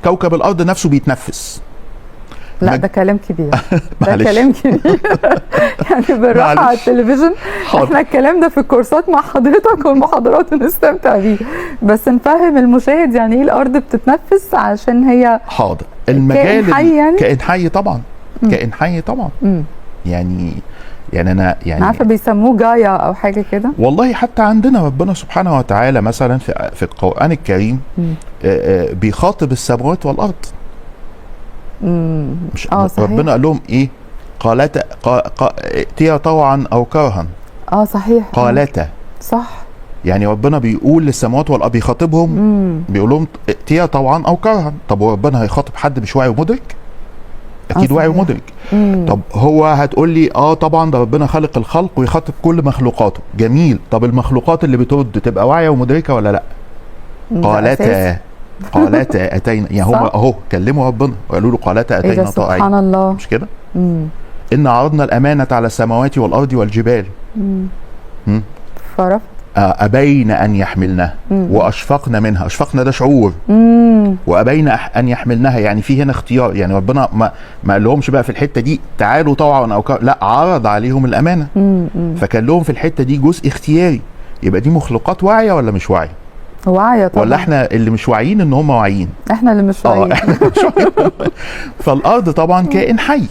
كوكب الارض نفسه بيتنفس. لا ده كلام كبير. ده معلش. كلام كبير. يعني بالراحه على معلش. التلفزيون. حاضر. احنا الكلام ده في الكورسات مع حضرتك والمحاضرات ونستمتع بيه، بس نفهم المشاهد يعني ايه الارض بتتنفس عشان هي حاضر. المجال كائن حي يعني؟ كائن حي طبعا. كائن حي طبعا. يعني انا يعني عارفه بيسموه جايا او حاجه كده. والله حتى عندنا ربنا سبحانه وتعالى مثلا في القرآن الكريم بيخاطب السماوات والارض. مش صحيح. ربنا قال لهم ايه؟ قالتا ائتيا طوعا او كرها. صحيح. قالتا. صح. يعني ربنا بيقول للسماوات والارض، بيخاطبهم بيقول لهم ائتيا طوعا او كرها. طب وربنا هيخاطب حد مش واعي ومدرك؟ اكيد واعي ومدرك. طب هو هتقول لي طبعا ده ربنا خالق الخلق ويخاطب كل مخلوقاته، جميل. طب المخلوقات اللي بترد تبقى واعيه ومدركه ولا لا؟ قالتا اتينا. يعني هم اهو كلموا ربنا وقالوا له قالتا اتينا طائعين. سبحان الله. مش كده؟ ان عرضنا الامانه على السماوات والارض والجبال فرفض ابين ان يحملنها واشفقن منها. اشفقن ده شعور. وابين ان يحملنها، يعني في هنا اختيار. يعني ربنا ما قال لهمش بقى في الحته دي تعالوا طوعا او لا، عرض عليهم الامانه. فكان لهم في الحته دي جزء اختياري. يبقى دي مخلوقات واعيه ولا مش واعيه؟ واعيه طبعا. ولا احنا اللي مش واعيين ان هم واعيين؟ احنا اللي مش واعيين. احنا مش واعيين. فالارض طبعا كائن حي.